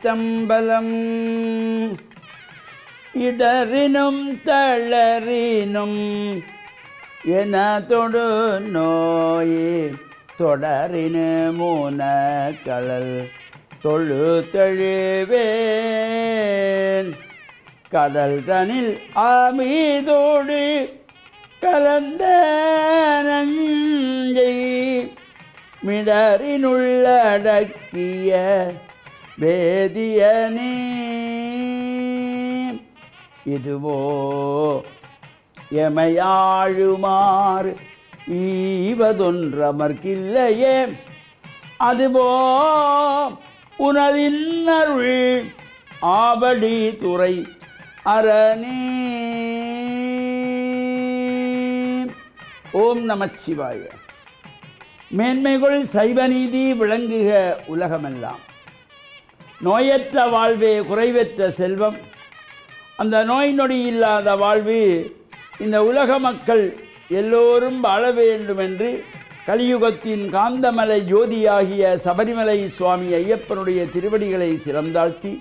சிற்றம்பலம் இடரினும் தளரினும் என தொடு நோய் தொடரினு மூனக்கழல் தொழு தெழுவேன் கடல் தனில் ஆமீதோடு கலந்த நஞ்சை மிடரினுள்ளடக்கிய வேதியனே இதுவோ எமையாழுமாறு ஈவதொன்றமர்க்கில்லையே அதுவோ உனதின்னருள் ஆபடி துறை அரணே. ஓம் நமச்சிவாய. மேன்மைகள் சைவநீதி விளங்குக உலகமெல்லாம். நோயற்ற வாழ்வே குறைவற்ற செல்வம். அந்த நோய் நொடி இல்லாத வாழ்வு இந்த உலக மக்கள் எல்லோரும் வாழ வேண்டும் என்று கலியுகத்தின் காந்தமலை ஜோதியாகிய சபரிமலை சுவாமி ஐயப்பனுடைய திருவடிகளை சிறந்தாழ்த்தி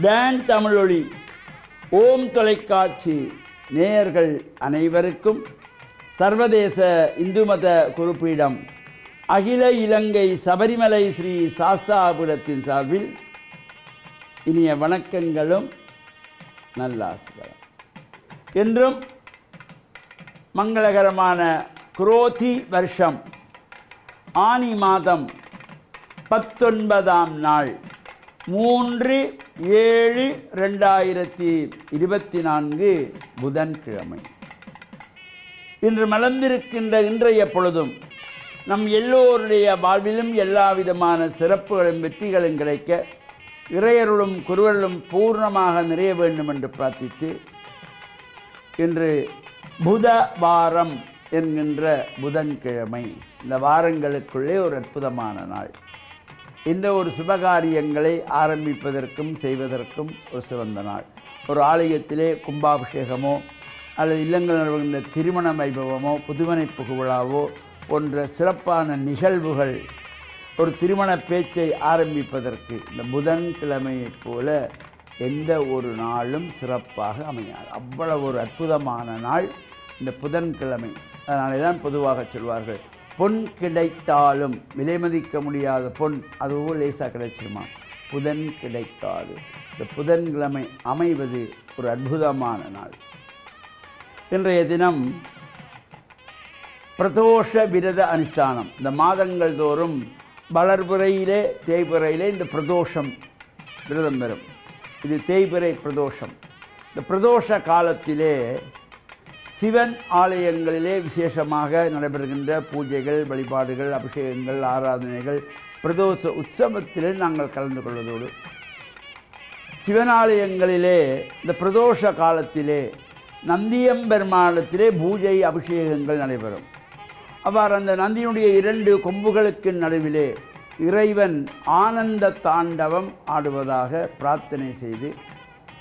டான் தமிழொலி ஓம் தொலைக்காட்சி நேயர்கள் அனைவருக்கும் சர்வதேச இந்து மத குருப்பீடம் அகில இலங்கை சபரிமலை ஸ்ரீ சாஸ்தாபுரத்தின் சார்பில் இனிய வணக்கங்களும் நல்லாசிகளும். என்றும் மங்களகரமான குரோதி வருஷம் ஆனி மாதம் 19ஆம் நாள் 3/7/2024 புதன்கிழமை. இன்று மலர்ந்திருக்கின்ற இன்றைய பொழுதும் நம் எல்லோருடைய வாழ்விலும் எல்லா விதமான சிறப்புகளும் வெற்றிகளும் கிடைக்க இறையருளும் குருவருளும் பூர்ணமாக நிறைய வேண்டும் என்று பிரார்த்தித்து இன்று புத வாரம் என்கின்ற புதன்கிழமை. இந்த வாரங்களுக்குள்ளே ஒரு அற்புதமான நாள். இந்த ஒரு சுபகாரியங்களை ஆரம்பிப்பதற்கும் செய்வதற்கும் ஒரு சிறந்த நாள். ஒரு ஆலயத்திலே கும்பாபிஷேகமோ அல்லது இல்லங்கள் நடக்கின்ற திருமண வைபவமோ புதுமனை புகுவிழாவோ போன்ற சிறப்பான நிகழ்வுகள், ஒரு திருமண பேச்சை ஆரம்பிப்பதற்கு இந்த புதன்கிழமையைப் போல எந்த ஒரு நாளும் சிறப்பாக அமையாது. அவ்வளவு ஒரு அற்புதமான நாள் இந்த புதன்கிழமை. அதனாலே தான் பொதுவாக சொல்வார்கள், பொன் கிடைத்தாலும் விலை மதிக்க முடியாத பொன் அதுவும் லேசாக கிடைச்சிருமா, புதன் கிடைக்காது. இந்த புதன்கிழமை அமைவது ஒரு அற்புதமான நாள். இன்றைய தினம் பிரதோஷ விரத அனுஷ்டானம். இந்த மாதங்கள் தோறும் வளர்புறையிலே தேய்பிறையிலே இந்த பிரதோஷம் விரதம் பெறும். இது தேய்பிறை பிரதோஷம். இந்த பிரதோஷ காலத்திலே சிவன் ஆலயங்களிலே விசேஷமாக நடைபெறுகின்ற பூஜைகள், வழிபாடுகள், அபிஷேகங்கள், ஆராதனைகள், பிரதோஷ உற்சவத்திலே நாங்கள் கலந்து கொள்வதோடு சிவனாலயங்களிலே இந்த பிரதோஷ காலத்திலே நந்தியம்பெருமானத்திலே பூஜை அபிஷேகங்கள் நடைபெறும். அவ்வாறு அந்த நந்தியினுடைய 2 கொம்புகளுக்கு நடுவிலே இறைவன் ஆனந்த தாண்டவம் ஆடுவதாக பிரார்த்தனை செய்து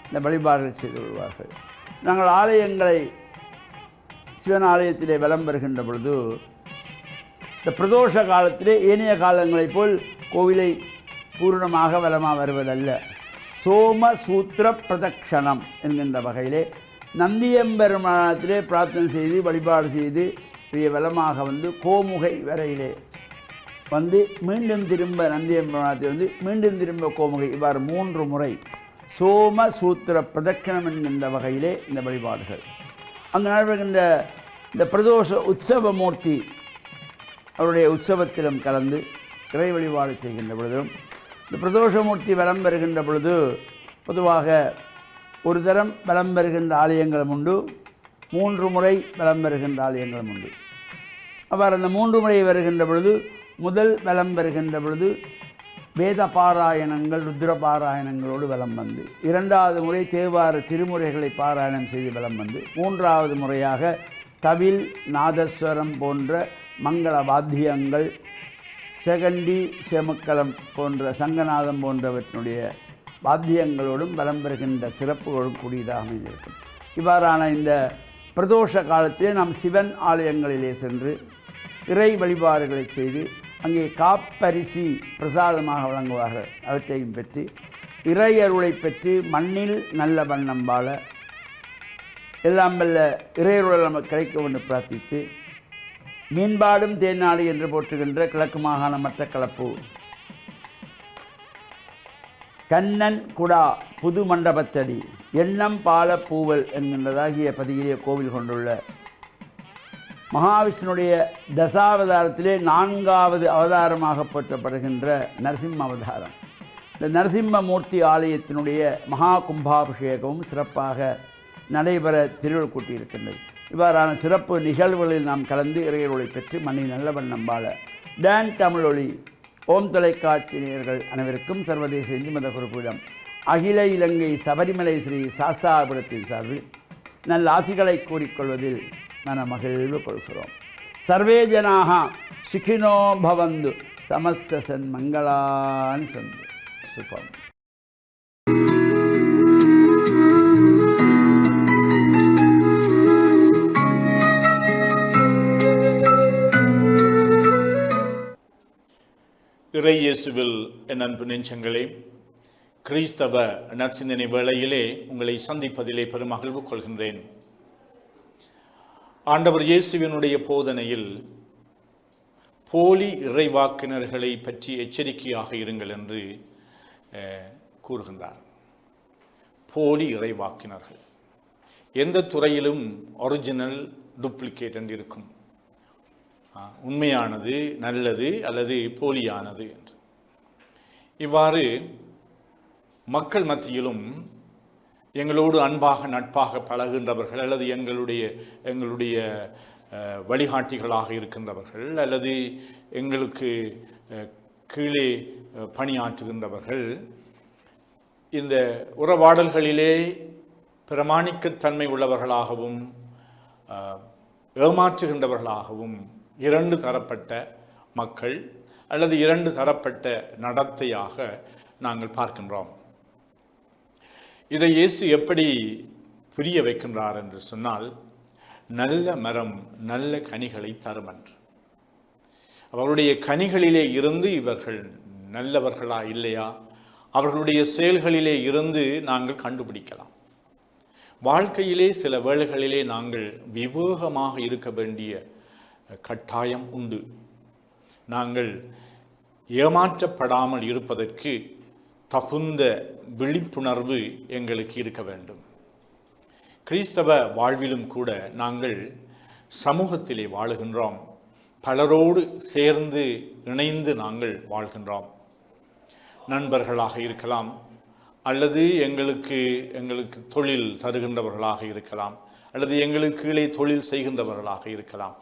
இந்த வழிபாடுகள் செய்து கொள்வார்கள். நாங்கள் ஆலயங்களை சிவன் ஆலயத்திலே வலம் வருகின்ற பொழுது இந்த பிரதோஷ காலத்திலே ஏனைய காலங்களைப் போல் கோவிலை பூர்ணமாக வலமாக வருவதல்ல. சோம சூத்திர பிரதக்ஷணம் என்கின்ற வகையிலே நந்தியம்பெருமானத்திலே பிரார்த்தனை செய்து வழிபாடு செய்து பெரிய வலமாக வந்து கோமுகை வரையிலே வந்து மீண்டும் திரும்ப நந்தியம்பெருமானத்தை வந்து மீண்டும் திரும்ப கோமுகை, இவ்வாறு 3 முறை சோம சூத்திர பிரதட்சணம் என்கின்ற வகையிலே இந்த வழிபாடுகள். அங்கு நடைபெறுகின்ற இந்த பிரதோஷ உற்சவ மூர்த்தி அவருடைய உற்சவத்திலும் கலந்து இறை வழிபாடு செய்கின்ற பொழுதும் இந்த பிரதோஷமூர்த்தி வலம் வருகின்ற பொழுது பொதுவாக ஒரு தரம் வலம் வருகின்ற ஆலயங்களும் உண்டு, 3 முறை வலம் வருகின்ற ஆலயங்களும் உண்டு. அவ்வாறு அந்த 3 முறை வருகின்ற பொழுது முதல் வலம் வருகின்ற பொழுது வேத பாராயணங்கள், ருத்ர பாராயணங்களோடு வலம் வந்து 2வது முறை தேவார திருமுறைகளை பாராயணம் செய்து வலம் வந்து 3வது முறையாக தவில், நாதஸ்வரம் போன்ற மங்கள வாத்தியங்கள், செகண்டி, செமக்கலம் போன்ற சங்கநாதம் போன்றவற்றினுடைய வாத்தியங்களோடும் வலம் பெறுகின்ற சிறப்புகளோடும் கூடியதாக அமைந்திருக்கும். இவ்வாறான இந்த பிரதோஷ காலத்திலே நாம் சிவன் ஆலயங்களிலே சென்று இறை வழிபாடுகளை செய்து அங்கே காப்பரிசி பிரசாதமாக வழங்குவார்கள். அவற்றையும் பெற்று இறையருளை பெற்று மண்ணில் நல்ல வண்ணம் வாழ எல்லாம் வல்ல இறையருள் நமக்கு கிடைக்கும் என்று பிரார்த்தித்து, மீன்பாடும் தேனாடு என்று போற்றுகின்ற கிழக்கு மாகாண மட்டக்களப்பு கண்ணன் குடா புது மண்டபத்தடி எண்ணம் பால பூவல் என்கின்றதாகிய பதியிலே கோவில் கொண்டுள்ள மகாவிஷ்ணுடைய தசாவதாரத்திலே 4வது அவதாரமாக போற்றப்படுகின்ற நரசிம்ம அவதாரம். இந்த நரசிம்மமூர்த்தி ஆலயத்தினுடைய மகா கும்பாபிஷேகமும் சிறப்பாக நடைபெற திருவிழா கூட்டியிருக்கின்றது. இவ்வாறான சிறப்பு நிகழ்வுகளில் நாம் கலந்து இறையருளை பெற்று மண்ணின் நல்ல வண்ணம் வாழ டான் தமிழொலி ஓம் தொலைக்காட்சி நேயர்கள் அனைவருக்கும் சர்வதேச இந்து மத குறிப்பிடம் அகில இலங்கை சபரிமலை ஸ்ரீ சாஸ்தாபுரத்தின் சார்பில் நல்ல ஆசிகளை கூறிக்கொள்வதில் மன மகிழ்வு கொள்கிறோம். சர்வே ஜனாக சுகினோ பவந்து சமஸ்த சன் மங்களான் சந்து சுபம். இறை இயேசுவில் என் அன்பு நெஞ்சங்களே, கிறிஸ்தவ நற்சிந்தனை வேளையிலே உங்களை சந்திப்பதிலே பெருமகிழ்வு கொள்கின்றேன். ஆண்டவர் இயேசுவினுடைய போதனையில் போலி இறைவாக்கினர்களை பற்றி எச்சரிக்கையாக இருங்கள் என்று கூறுகின்றார். போலி இறைவாக்கினர்கள் எந்த துறையிலும் ஒரிஜினல் டூப்ளிகேட் என்று இருக்கும். உண்மையானது, நல்லது அல்லது போலியானது என்று. இவ்வாறு மக்கள் மத்தியிலும் எங்களோடு அன்பாக நட்பாக பழகின்றவர்கள் அல்லது எங்களுடைய வழிகாட்டிகளாக இருக்கின்றவர்கள் அல்லது எங்களுக்கு கீழே பணியாற்றுகின்றவர்கள் இந்த உறவாடல்களிலே பிரமாணிக்கத்தன்மை உள்ளவர்களாகவும் ஏமாற்றுகின்றவர்களாகவும் 2 தரப்பட்ட மக்கள் அல்லது 2 தரப்பட்ட நடத்தையாக நாங்கள் பார்க்கின்றோம். இதை இயேசு எப்படி புரிய வைக்கின்றார் என்று சொன்னால், நல்ல மரம் நல்ல கனிகளை தரும் என்று. அவர்களுடைய கனிகளிலே இருந்து இவர்கள் நல்லவர்களா இல்லையா, அவர்களுடைய செயல்களிலே இருந்து நாங்கள் கண்டுபிடிக்கலாம். வாழ்க்கையிலே சில வேளைகளிலே நாங்கள் விவேகமாக இருக்க வேண்டிய கட்டாயம் உண்டு. நாங்கள் ஏமாற்றப்படாமல் இருப்பதற்கு தகுந்த விழிப்புணர்வு எங்களுக்கு இருக்க வேண்டும். கிறிஸ்தவ வாழ்விலும் கூட நாங்கள் சமூகத்திலே வாழுகின்றோம். பலரோடு சேர்ந்து இணைந்து நாங்கள் வாழ்கின்றோம். நண்பர்களாக இருக்கலாம் அல்லது எங்களுக்கு தொழில் தருகின்றவர்களாக இருக்கலாம் அல்லது எங்களுக்கு கீழே தொழில் செய்கின்றவர்களாக இருக்கலாம்.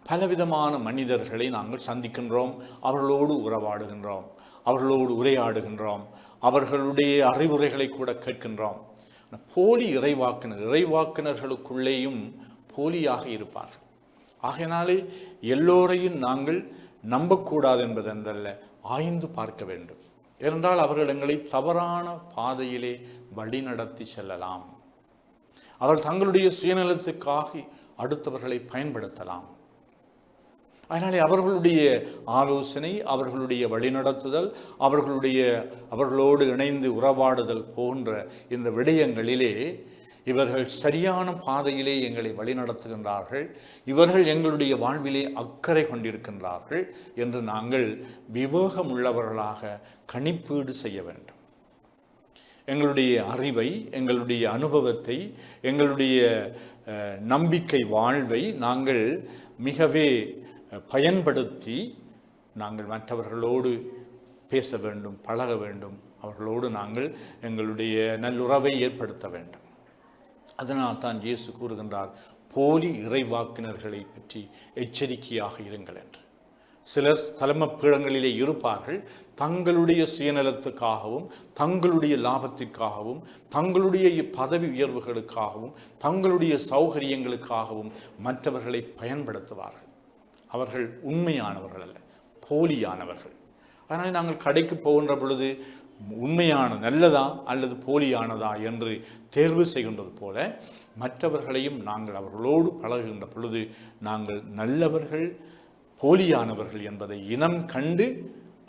பலவிதமான மனிதர்களை நாங்கள் சந்திக்கின்றோம், அவர்களோடு உறவாடுகின்றோம், அவர்களோடு உரையாடுகின்றோம், அவர்களுடைய அறிவுரைகளை கூட கேட்கின்றோம். போலி இறைவாக்கினர்களுக்குள்ளேயும் போலியாக இருப்பார்கள். ஆகையினாலே எல்லோரையும் நாங்கள் நம்பக்கூடாது என்பதென்றல்ல, ஆய்ந்து பார்க்க வேண்டும். ஏனென்றால் அவர்கள் எங்களை தவறான பாதையிலே வழிநடத்தி செல்லலாம். அவர்கள் தங்களுடைய சுயநலத்துக்காக அடுத்தவர்களை பயன்படுத்தலாம். அதனாலே அவர்களுடைய ஆலோசனை, அவர்களுடைய வழிநடத்துதல், அவர்களோடு இணைந்து உறவாடுதல் போன்ற இந்த விடயங்களிலே இவர்கள் சரியான பாதையிலே எங்களை வழிநடத்துகின்றார்கள், இவர்கள் எங்களுடைய வாழ்விலே அக்கறை கொண்டிருக்கின்றார்கள் என்று நாங்கள் விவேகமுள்ளவர்களாக கணிப்பீடு செய்ய வேண்டும். எங்களுடைய அறிவை, எங்களுடைய அனுபவத்தை, எங்களுடைய நம்பிக்கை வாழ்வை நாங்கள் மிகவே பயன்படுத்தி நாங்கள் மற்றவர்களோடு பேச வேண்டும், பழக வேண்டும், அவர்களோடு நாங்கள் எங்களுடைய நல்லுறவை ஏற்படுத்த வேண்டும். அதனால் தான் இயேசு கூறுகின்றார், போலி இறைவாக்கினர்களை பற்றி எச்சரிக்கையாக இருங்கள் என்று. சிலர் தலைமைப்பீடங்களிலே இருப்பார்கள், தங்களுடைய சுயநலத்துக்காகவும் தங்களுடைய லாபத்திற்காகவும் தங்களுடைய பதவி உயர்வுகளுக்காகவும் தங்களுடைய சௌகரியங்களுக்காகவும் மற்றவர்களை பயன்படுத்துவார்கள். அவர்கள் உண்மையானவர்கள் அல்ல, போலியானவர்கள். அதனால் நாங்கள் கடைக்கு போகின்ற பொழுது உண்மையான நல்லதா அல்லது போலியானதா என்று தேர்வு செய்கின்றது போல மற்றவர்களையும் நாங்கள் அவர்களோடு பழகுகின்ற பொழுது நாங்கள் நல்லவர்கள் போலியானவர்கள் என்பதை இனம் கண்டு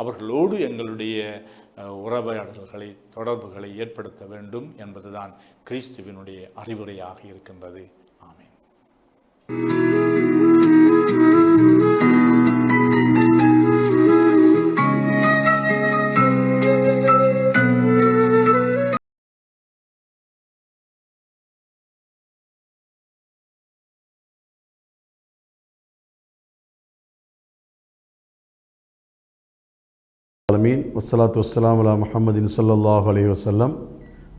அவர்களோடு எங்களுடைய உறவாடல்களை தொடர்புகளை ஏற்படுத்த வேண்டும் என்பதுதான் கிறிஸ்துவினுடைய அறிவுரையாக இருக்கின்றது. ஆமென். ஆலமீன் வஸ்ஸலாத்து வஸ்ஸலாமு அலா முஹம்மதின் ஸல்லல்லாஹு அலைஹி வஸல்லம்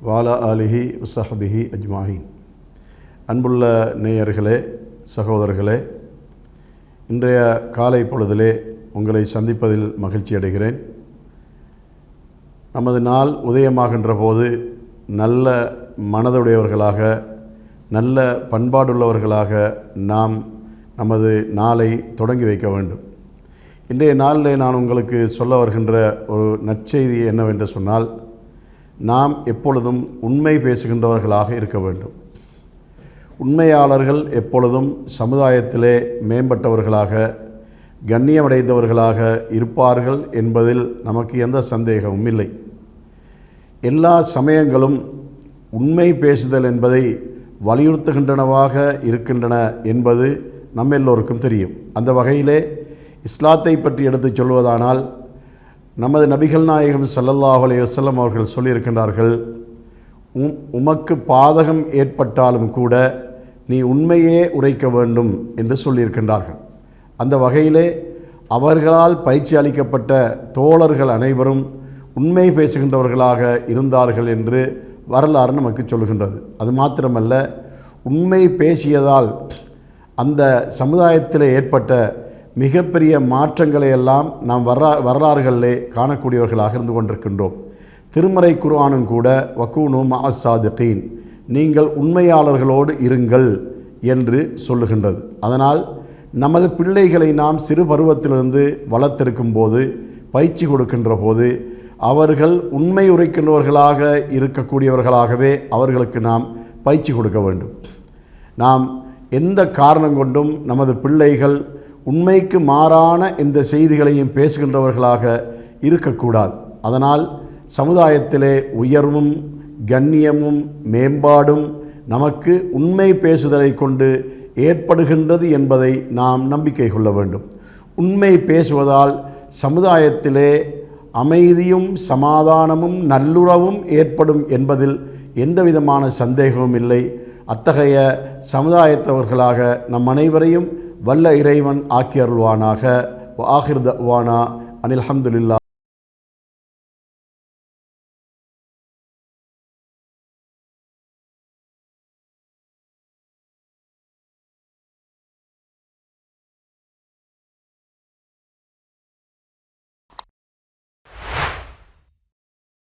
வஅலா ஆலிஹி வஸஹ்பிஹி அஜ்மாஹீன். அன்புள்ள நேயர்களே, சகோதரர்களே, இன்றைய காலை பொழுதிலே உங்களை சந்திப்பதில் மகிழ்ச்சி அடைகிறேன். நமது நாள் உதயமாகின்ற போது நல்ல மனதுடையவர்களாக, நல்ல பண்பாடுள்ளவர்களாக நாம் நமது நாளை தொடங்கி வைக்க வேண்டும். இன்றைய நாளில் நான் உங்களுக்கு சொல்ல வருகின்ற ஒரு நற்செய்தி என்னவென்று சொன்னால், நாம் எப்பொழுதும் உண்மை பேசுகின்றவர்களாக இருக்க வேண்டும். உண்மையாளர்கள் எப்பொழுதும் சமுதாயத்திலே மேம்பட்டவர்களாக, கண்ணியமடைந்தவர்களாக இருப்பார்கள் என்பதில் நமக்கு எந்த சந்தேகமும் இல்லை. எல்லா சமயங்களும் உண்மை பேசுதல் என்பதை வலியுறுத்துகின்றனவாக இருக்கின்றன என்பது நம்ம எல்லோருக்கும் தெரியும். அந்த வகையிலே இஸ்லாத்தை பற்றி எடுத்து சொல்வதானால், நமது நபிகள் நாயகம் ஸல்லல்லாஹு அலைஹி வஸல்லம் அவர்கள் சொல்லியிருக்கின்றார்கள், உமக்கு பாதகம் ஏற்பட்டாலும் கூட நீ உண்மையே உரைக்க வேண்டும் என்று சொல்லியிருக்கின்றார்கள். அந்த வகையிலே அவர்களால் பயிற்சி அளிக்கப்பட்ட தோழர்கள் அனைவரும் உண்மை பேசுகின்றவர்களாக இருந்தார்கள் என்று வரலாறு நமக்கு சொல்கின்றது. அது மாத்திரமல்ல, உண்மை பேசியதால் அந்த சமுதாயத்தில் ஏற்பட்ட மிகப்பெரிய மாற்றங்களை எல்லாம் நாம் வரலாறுகளிலே காணக்கூடியவர்களாக இருந்து கொண்டிருக்கின்றோம். திருமறை குர்ஆனும் கூட வக்கூனு மஅஸ் சாதிகீன், நீங்கள் உண்மையாளர்களோடு இருங்கள் என்று சொல்லுகின்றது. அதனால் நமது பிள்ளைகளை நாம் சிறு பருவத்திலிருந்து வளர்த்தெடுக்கும் போது, பயிற்சி கொடுக்கின்ற போது, அவர்கள் உண்மை உரைக்கின்றவர்களாக இருக்கக்கூடியவர்களாகவே அவர்களுக்கு நாம் பயிற்சி கொடுக்க வேண்டும். நாம் எந்த காரணம் கொண்டும் நமது பிள்ளைகள் உண்மைக்கு மாறான இந்த செய்திகளையும் பேசுகின்றவர்களாக இருக்கக்கூடாது. அதனால் சமுதாயத்திலே உயர்வும் கண்ணியமும் மேம்பாடும் நமக்கு உண்மை பேசுதலை கொண்டு ஏற்படுகின்றது என்பதை நாம் நம்பிக்கை கொள்ள வேண்டும். உண்மை பேசுவதால் சமுதாயத்திலே அமைதியும் சமாதானமும் நல்லுறவும் ஏற்படும் என்பதில் எந்தவிதமான சந்தேகமும் இல்லை. அத்தகைய சமுதாயத்தவர்களாக நம் அனைவரையும் வல்ல இறைவன் ஆக்கி அருள்வானாக. ஆகிர் தஅவானா அனில் ஹம்துலில்லாஹ்.